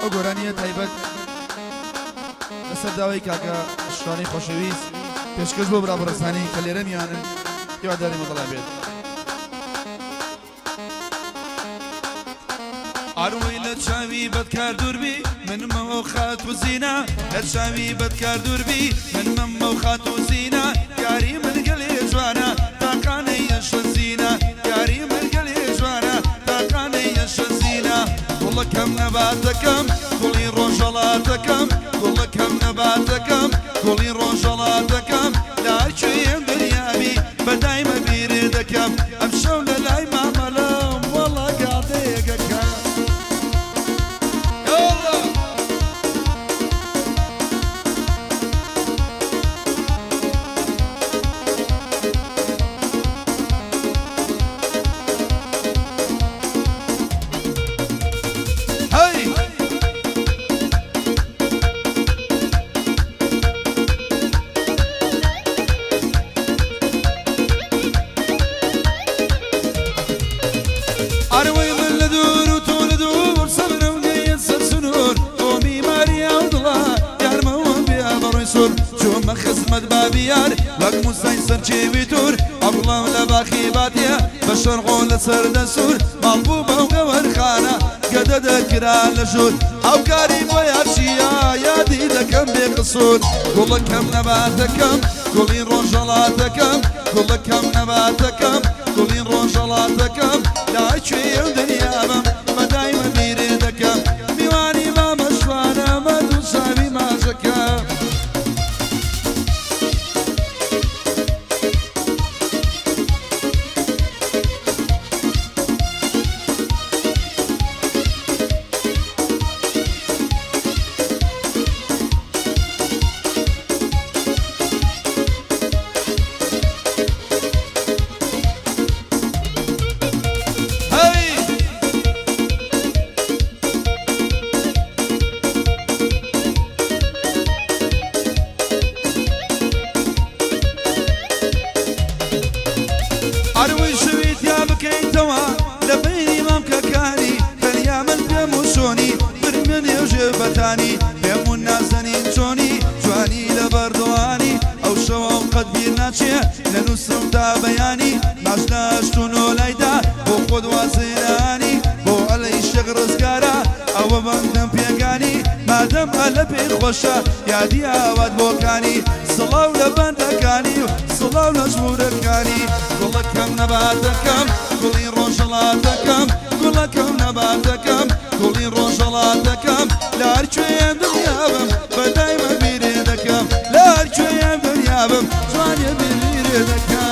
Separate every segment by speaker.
Speaker 1: ئەو گۆرانیە تایبەت لەسەر داوای کاکە شوانی خۆشەویست پێشکەش بۆ برابڕستانی کە لێرە میانن هیواداری مەدەڵا بێت.
Speaker 2: ئاروی لە چاوی بەدکار دووربی منمەوە خات و زینا لە چاوی بەدکار دووربی منمەوە خات و زینا یاری من گەلێ جوانە تاقانەی یەشە زینا یاری من گەلێ جوانە تاقانەی یەشە زینا گوڵەکەم نەباتەکەم گوڵی ڕۆژەڵاتەکەم گوڵەکەم نەباتەکەم گوڵی ڕۆژەڵاتەکەم لاکوێم دنیاوی بەدایمە بیرێ دەکەم ئەم شەو لە لای مامەلەم وەڵا گادەیەکەکەم. چۆمە خزمەت بابیار وەک موسای سەرچێوی تور ئەوڵام لە باخی باتیە بە شەرغۆ لە سەردەسوور ماڵبوو بەو گەوەرخانە گەدە دەکرا لە ژوور ئەو کاری بۆ یارچیە یادی دەکەم بێ قسوور گوڵەکەم نەباتەکەم گوڵی ڕۆژەڵاتەکەم گوڵەکەم نەباتەکەم گوڵی ڕۆژەڵاتەکەم لای کوێم دنیابم بەدایمە بیرێ دەکەم میوانی مامە شوانە مەدوو چاوی ماژەکەم. ئەروی شویت یا بکەیتەوە لە بینی مامکەکانی بەریا من پێم و شۆنی برمێ نێژێ بەتانی پێم و نازەنین چۆنی جوانی لە بەردەوانی ئەو شەوەم قەت بیر ناچێ لە نووسم تا بەیانی ماش لە هەشتون و لایدا بۆ خۆت وازێرانی بۆ ئەلەی شێخ ڕزگارە ئەوە بەندەم پێگانی مادەم ئەلە پێی خۆشە یادی ئاوات بۆکانی سڵاو لە بەندەکانی و سڵاو لە ژمورەکانی گوڵەکەم نەباتەکەم گوڵی ڕۆژەڵاتەکەم گوڵەکەم نەباتەکەم گوڵی ڕۆژەڵاتەکەم لە هەر کوێیان دنیابم بەدایمە بیرێ دەکەم لە هەر کوێیان دنیابم جوانێ بیرێ دەکەم.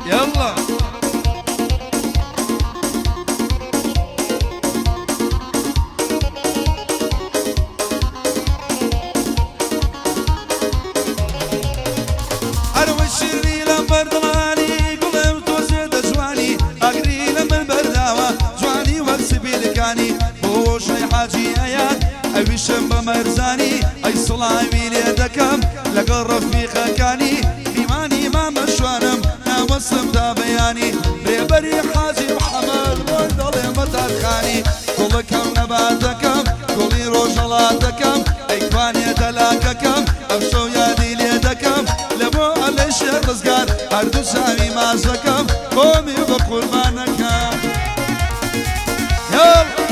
Speaker 2: يلا أروي الشري لمبردلاني قلم توزيد جواني أقري لمن برداوة جواني وكسبي لكاني هو شي حاجي أيان أبي شم بمرزاني أي صلاوي ليدكم لقل رفيقة كاني بيماني ما مشوانم وصم دا بياني ريبري حاجي وحمل وندلي مترخاني كلكم نباتكم كلي روجلاتكم ايكواني دلاككم افشو يادي ليدكم لبو عليش الرزقار هردو سامي مازكم قومي بقربانكم يلا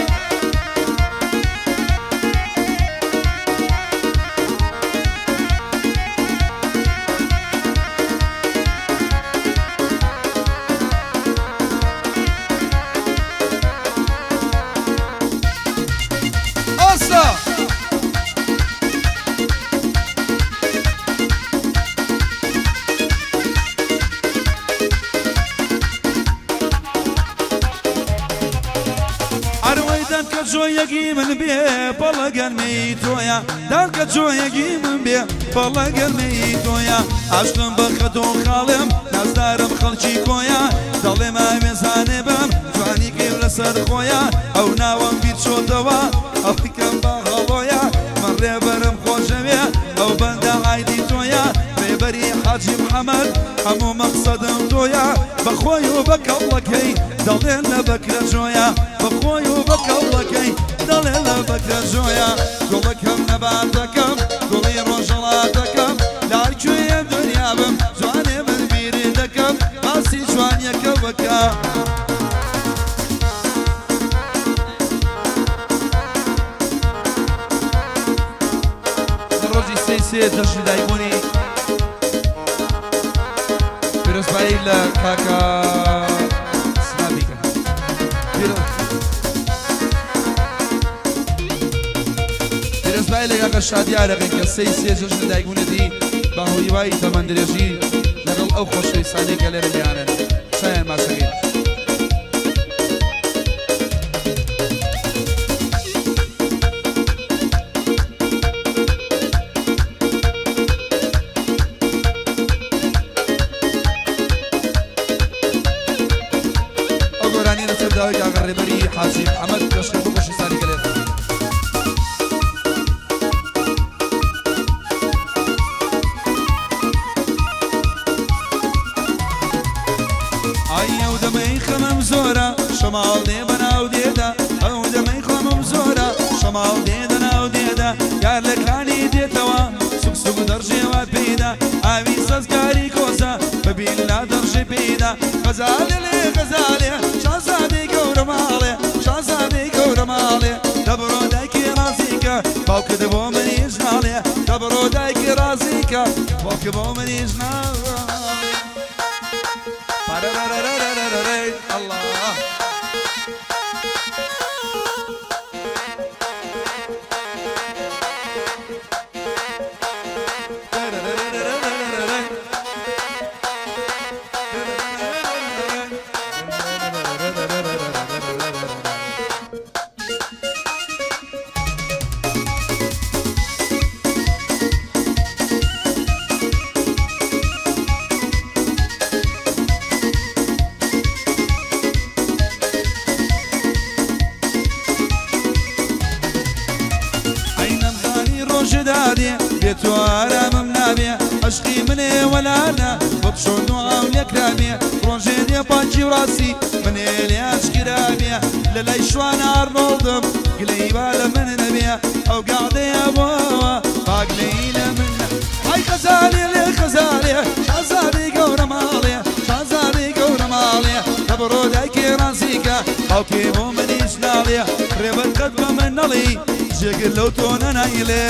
Speaker 2: دانکە جۆیەکی من بێ بەڵە گەرمەی تۆیە دانکە جۆیەکی من بێ بەڵە گەرمەی تۆیە عاشقم بە خەت و خاڵم نازدارم خەڵکی کۆیە دەڵێم ئاوێزانێ بم جوانی کەیم لەسەر خۆیە ئەو ناوەم بیر چۆتەوە ئەو کەم باغەڵۆیە من ڕێبەرم خۆشەوێ ئەو بەندە عایدی تۆیە ڕێبەری حاجی محەممەد هەموو مەقسەدم تۆیە بەخۆی و بەکەڵەکەی دەڵێن لە بەکرە جۆیە بەخۆی و بەکەڵەکەی دەڵێن لە بەکرە جۆیە گوڵەکەم نەباتەکەم گوڵی ڕۆژەڵاتەکەم لارکوێ دنیا بم جوانێ من بیری دەکەم باسی جوانیەکە بکە
Speaker 1: ڕۆژی سێ جەژنی دایبوونی پیرۆزبایی لە کاکە سنابیکە پیرۆزبایی لە کاکە شادیارەکەن کە سێ جەژنی دایبوونەتی بە هۆیوای تەمەندرێژی لەگەڵ ئەو خۆشەویستانەی کە لێرە میانن شایان ماسەکەین داوای کاکە ڕێبەری حاجی محەممەد لەشکر بۆ خۆشەویستانی کە لێرە
Speaker 2: ئەو دەمەی خەمم زۆرە شەماڵ دێ بەناو دێدا ئەو دەمەی خەمم زۆرە شەماڵ دێ دەناو دێدا یار لەکانی دێتەوە سوکسوک دەڕژێوە پێیدا ئاوی سەزگاری کۆزە ببین لا دەڕژێ پێیدا غەزالێ لێ غەزالێ شازادەی گەورە ماڵێ شازادەی گەورە ماڵێ دەبڕۆ دایکی ڕازیکە باوکە دەبۆ منیش ناڵێ دەبڕۆ دایکی ڕازیکە باوکە بۆ منیش ناڵێ الله بێت و ئارامم نابێ عشقی منێ وەلانە بە پشۆن و ئاو لێکرابێ ڕۆژێ دێ پاچی و ڕاستی منێ لێ ئاشکرابێ لە لای شوانە ئارنۆڵدم گلەی با لە من نەبێ ئەو گاڵدەیە بۆەوە باگلەی لە من ئای خەزانێ لێ خەزانێ شازادەی گەورە ماڵێ شازادەی گەورە ماڵێ دەبڕۆ دایکێ ڕازیکە باوکێ بۆ منیش ناڵێ ڕێبەر قەت بە من نەڵی جێگر لەو تۆ نەنایلێ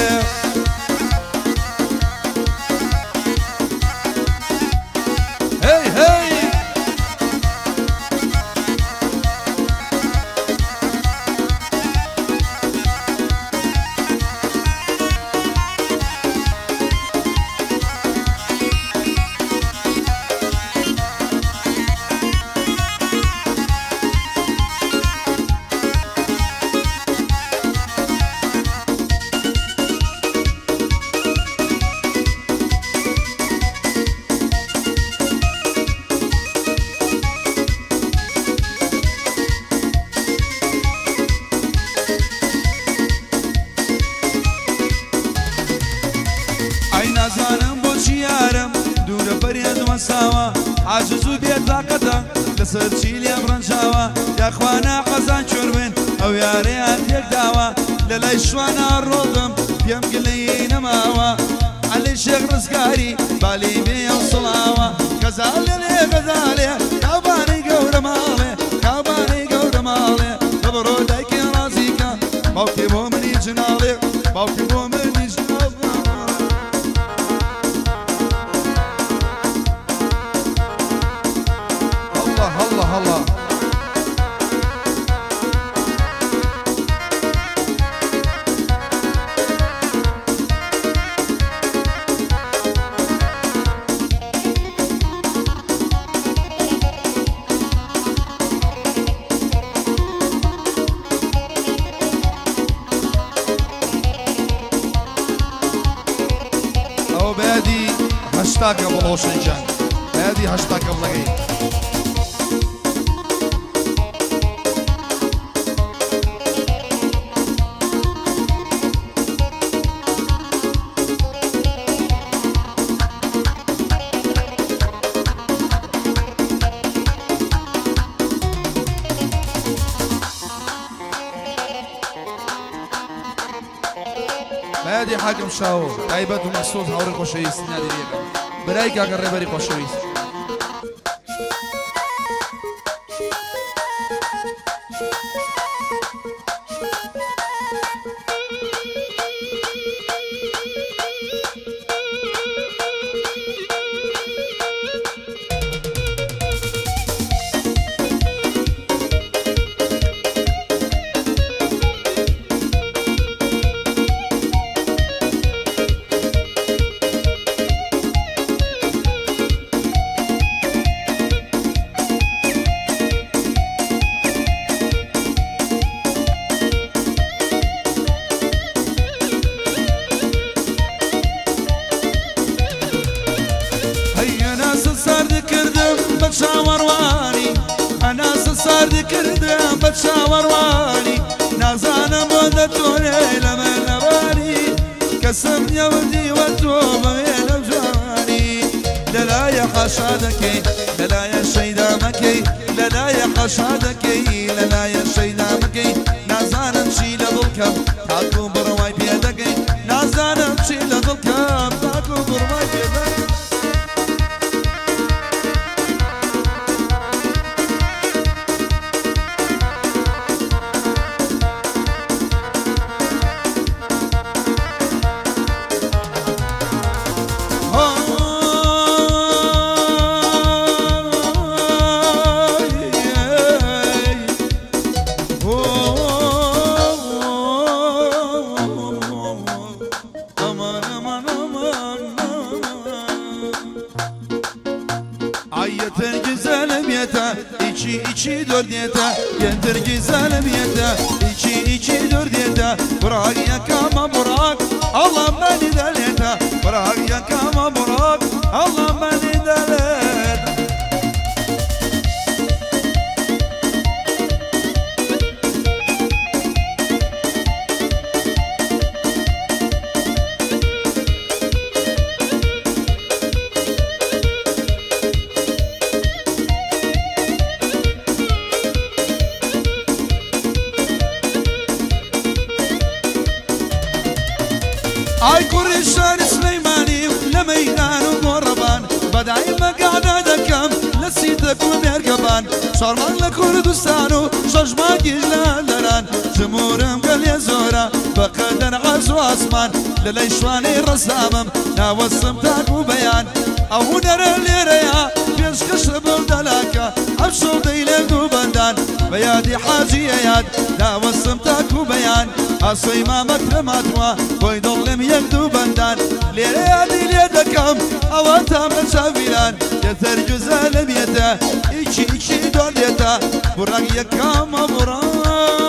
Speaker 2: نازانم بۆچی یارم دوورە بەرێ دووەساوە عاجز و بێتاقەتە لەسەر چی لێم ڕەنجاوە یاخوانە حەزان چۆربن ئەو یارەیان تێکداوە لە لای شوانە ڕۆڵم پێم گلەی نەماوە عەلی شێخ ڕزگاری بالی بێ ئەو سڵاوە غەزالێ لێ غەزالێ کاوبانەی گەورە ماڵێ کاوبانەی گەورە ماڵێ دەبڕۆ دایکی ڕازیکە باوکێ بۆ منی جناڵێ باوکێ بۆ منی جناڵێ
Speaker 1: هەڵە ئەو بەیادی هەشتاکە بەڵۆشنجان بەیادی هەشتاکە بڵەگەی هادي حاكم شاو تایبەت و مەسعود هاوڕێی خۆشەویستی نادیریەکە برای کاکە ڕێبەری خۆشەویست
Speaker 2: کردم بە چاوەڕوانی نازانم بۆ دەتۆنێ لە مەلەوانی کەسم یەوەدیوە تۆ بەوێ لە جوانی لەلایە حەشا دەکەی لەلایە شەیدا مەکەی لەلایە حەشا دەکەی لەلایە شەیدا مەکەی نازانم چی لە دڵکەم تاکو بڕوای پێ دەکەی نازانم چی لە دڵکەم تاکو بڕوای پێ دەکەی yeter güzelim yeter içi dört yeter yeter güzelim yeter içi dört yeter bırak yakama bırak Allah beni del yeter bırak yakama bırak Allah beni del yeter Ay Kurişan Süleymani لميدان وقربان بدعي مقعدة دكم لسيتك ومركبان شرمان لكردستان وشجماك جلالران جمهورم قال يا زورا بقدر عزو عصمان لليشواني رسامم ناوصم تاك وبيان او در الليريا بيش كشب الدلاكا ابشو ديلك وبندان بيادي حاجي ياد ناوصم تاك وبيان اصي ما مكرماتوا ويضلم يكدو بندان ليريادي ليدكم اواتام لشافيلان يثر جزال بيتا ايشي دوليتا براك يكام براك